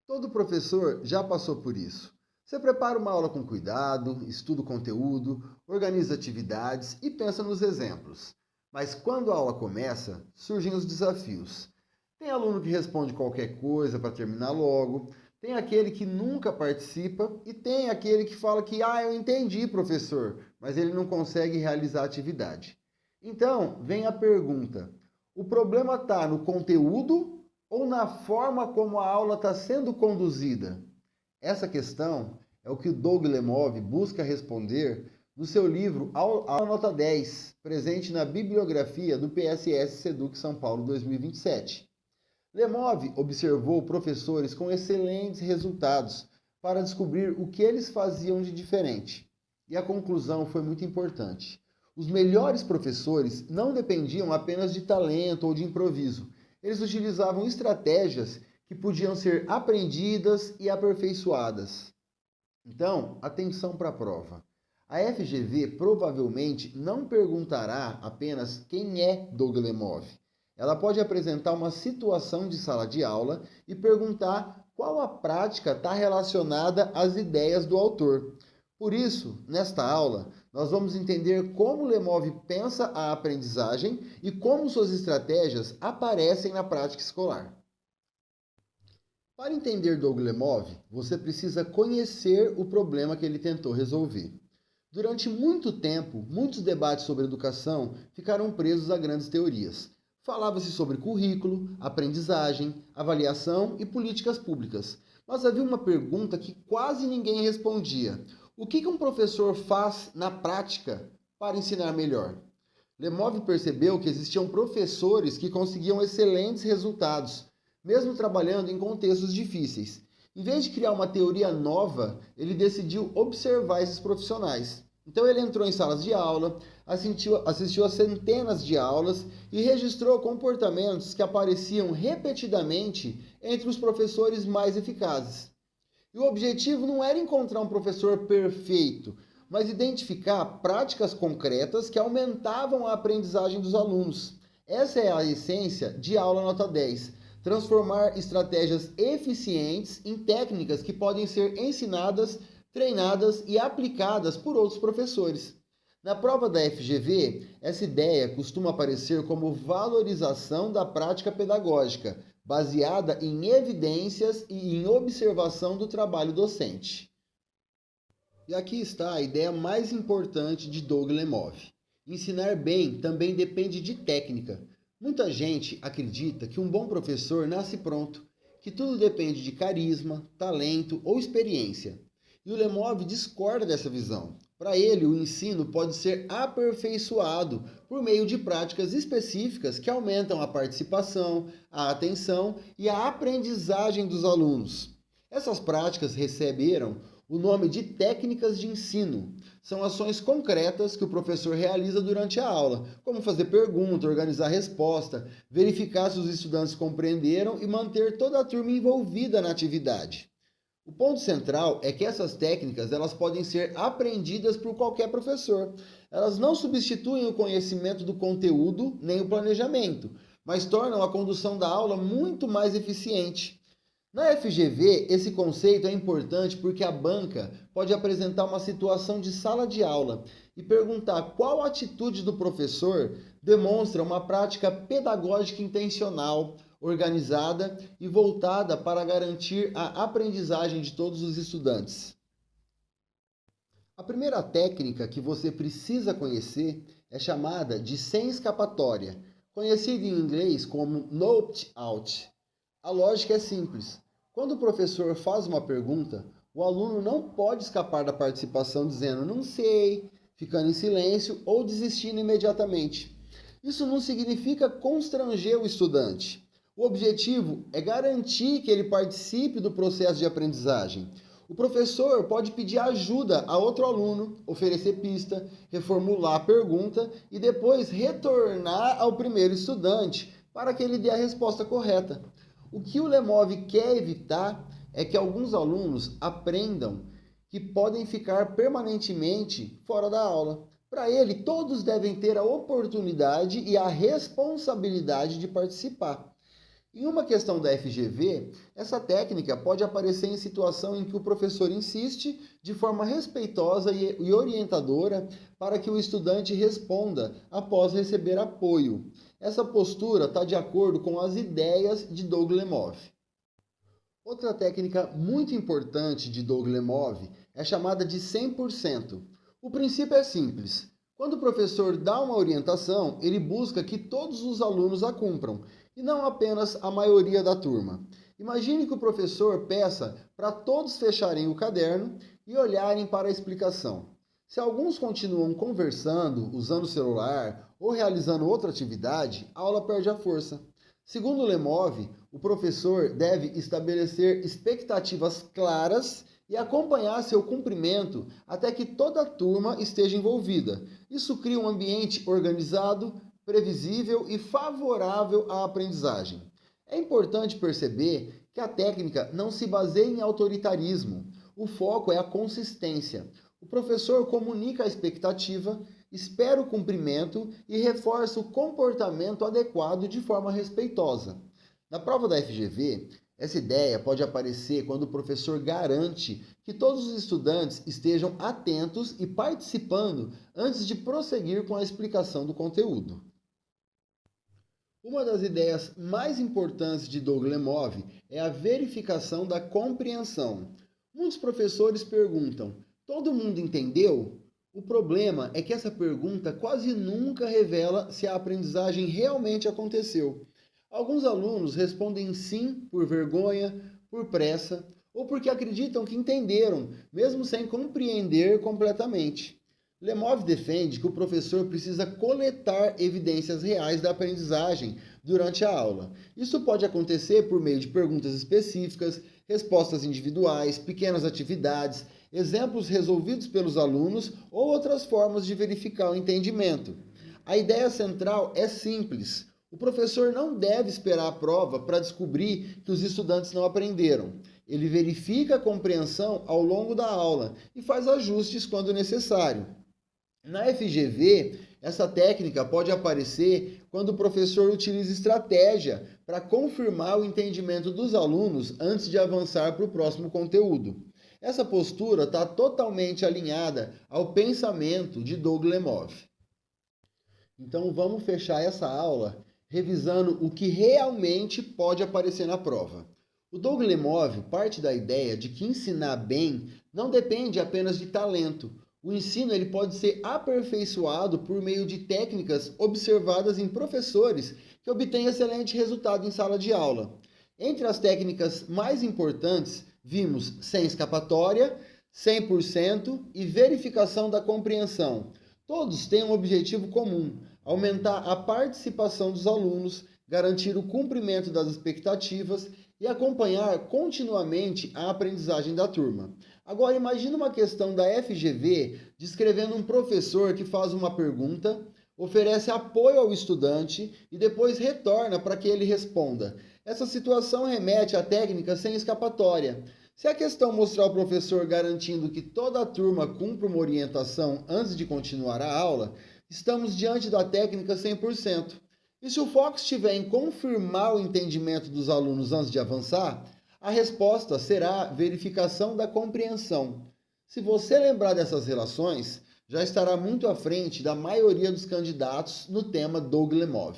Todo professor já passou por isso. Você prepara uma aula com cuidado, estuda o conteúdo, organiza atividades e pensa nos exemplos. Mas quando a aula começa, surgem os desafios. Tem aluno que responde qualquer coisa para terminar logo, tem aquele que nunca participa e tem aquele que fala que, eu entendi, professor, mas ele não consegue realizar a atividade. Então, vem a pergunta: o problema está no conteúdo ou na forma como a aula está sendo conduzida? Essa questão é o que o Doug Lemov busca responder no seu livro Aula Nota 10, presente na bibliografia do PSS Seduc São Paulo 2027. Lemov observou professores com excelentes resultados para descobrir o que eles faziam de diferente. E a conclusão foi muito importante. Os melhores professores não dependiam apenas de talento ou de improviso. Eles utilizavam estratégias que podiam ser aprendidas e aperfeiçoadas. Então, atenção para a prova. A FGV provavelmente não perguntará apenas quem é Doug Lemov. Ela pode apresentar uma situação de sala de aula e perguntar qual a prática está relacionada às ideias do autor. Por isso, nesta aula, nós vamos entender como Lemov pensa a aprendizagem e como suas estratégias aparecem na prática escolar. Para entender Doug Lemov, você precisa conhecer o problema que ele tentou resolver. Durante muito tempo, muitos debates sobre educação ficaram presos a grandes teorias. Falava-se sobre currículo, aprendizagem, avaliação e políticas públicas. Mas havia uma pergunta que quase ninguém respondia: o que um professor faz na prática para ensinar melhor? Lemov percebeu que existiam professores que conseguiam excelentes resultados, mesmo trabalhando em contextos difíceis. Em vez de criar uma teoria nova, ele decidiu observar esses profissionais. Então ele entrou em salas de aula, assistiu a centenas de aulas e registrou comportamentos que apareciam repetidamente entre os professores mais eficazes. E o objetivo não era encontrar um professor perfeito, mas identificar práticas concretas que aumentavam a aprendizagem dos alunos. Essa é a essência de Aula Nota 10. Transformar estratégias eficientes em técnicas que podem ser ensinadas, treinadas e aplicadas por outros professores. Na prova da FGV, essa ideia costuma aparecer como valorização da prática pedagógica, baseada em evidências e em observação do trabalho docente. E aqui está a ideia mais importante de Doug Lemov. Ensinar bem também depende de técnica. Muita gente acredita que um bom professor nasce pronto, que tudo depende de carisma, talento ou experiência. E o Lemov discorda dessa visão. Para ele, o ensino pode ser aperfeiçoado por meio de práticas específicas que aumentam a participação, a atenção e a aprendizagem dos alunos. Essas práticas receberam o nome de técnicas de ensino. São ações concretas que o professor realiza durante a aula, como fazer pergunta, organizar resposta, verificar se os estudantes compreenderam e manter toda a turma envolvida na atividade. O ponto central é que essas técnicas elas podem ser aprendidas por qualquer professor. Elas não substituem o conhecimento do conteúdo nem o planejamento, mas tornam a condução da aula muito mais eficiente. Na FGV, esse conceito é importante porque a banca pode apresentar uma situação de sala de aula e perguntar qual atitude do professor demonstra uma prática pedagógica intencional, organizada e voltada para garantir a aprendizagem de todos os estudantes. A primeira técnica que você precisa conhecer é chamada de sem escapatória, conhecida em inglês como no opt-out. A lógica é simples. Quando o professor faz uma pergunta, o aluno não pode escapar da participação dizendo não sei, ficando em silêncio ou desistindo imediatamente. Isso não significa constranger o estudante. O objetivo é garantir que ele participe do processo de aprendizagem. O professor pode pedir ajuda a outro aluno, oferecer pista, reformular a pergunta e depois retornar ao primeiro estudante para que ele dê a resposta correta. O que o Lemov quer evitar é que alguns alunos aprendam que podem ficar permanentemente fora da aula. Para ele, todos devem ter a oportunidade e a responsabilidade de participar. Em uma questão da FGV, essa técnica pode aparecer em situação em que o professor insiste de forma respeitosa e orientadora para que o estudante responda após receber apoio. Essa postura está de acordo com as ideias de Doug Lemov. Outra técnica muito importante de Doug Lemov é chamada de 100%. O princípio é simples. Quando o professor dá uma orientação, ele busca que todos os alunos a cumpram, e não apenas a maioria da turma. Imagine que o professor peça para todos fecharem o caderno e olharem para a explicação. Se alguns continuam conversando, usando o celular ou realizando outra atividade, a aula perde a força. Segundo Lemov, o professor deve estabelecer expectativas claras e acompanhar seu cumprimento até que toda a turma esteja envolvida. Isso cria um ambiente organizado, previsível e favorável à aprendizagem. É importante perceber que a técnica não se baseia em autoritarismo. O foco é a consistência. O professor comunica a expectativa, espera o cumprimento e reforça o comportamento adequado de forma respeitosa. Na prova da FGV, essa ideia pode aparecer quando o professor garante que todos os estudantes estejam atentos e participando antes de prosseguir com a explicação do conteúdo. Uma das ideias mais importantes de Doug Lemov é a verificação da compreensão. Muitos professores perguntam: todo mundo entendeu? O problema é que essa pergunta quase nunca revela se a aprendizagem realmente aconteceu. Alguns alunos respondem sim por vergonha, por pressa ou porque acreditam que entenderam, mesmo sem compreender completamente. Lemov defende que o professor precisa coletar evidências reais da aprendizagem durante a aula. Isso pode acontecer por meio de perguntas específicas, respostas individuais, pequenas atividades, exemplos resolvidos pelos alunos ou outras formas de verificar o entendimento. A ideia central é simples. O professor não deve esperar a prova para descobrir que os estudantes não aprenderam. Ele verifica a compreensão ao longo da aula e faz ajustes quando necessário. Na FGV, essa técnica pode aparecer quando o professor utiliza estratégia para confirmar o entendimento dos alunos antes de avançar para o próximo conteúdo. Essa postura está totalmente alinhada ao pensamento de Doug Lemov. Então vamos fechar essa aula revisando o que realmente pode aparecer na prova. O Doug Lemov parte da ideia de que ensinar bem não depende apenas de talento. O ensino ele pode ser aperfeiçoado por meio de técnicas observadas em professores que obtêm excelente resultado em sala de aula. Entre as técnicas mais importantes, vimos sem escapatória, 100% e verificação da compreensão. Todos têm um objetivo comum: aumentar a participação dos alunos, garantir o cumprimento das expectativas e acompanhar continuamente a aprendizagem da turma. Agora imagine uma questão da FGV descrevendo um professor que faz uma pergunta, oferece apoio ao estudante e depois retorna para que ele responda. Essa situação remete à técnica sem escapatória. Se a questão mostrar o professor garantindo que toda a turma cumpra uma orientação antes de continuar a aula, estamos diante da técnica 100%. E se o foco estiver em confirmar o entendimento dos alunos antes de avançar, a resposta será verificação da compreensão. Se você lembrar dessas relações, já estará muito à frente da maioria dos candidatos no tema Doug Lemov.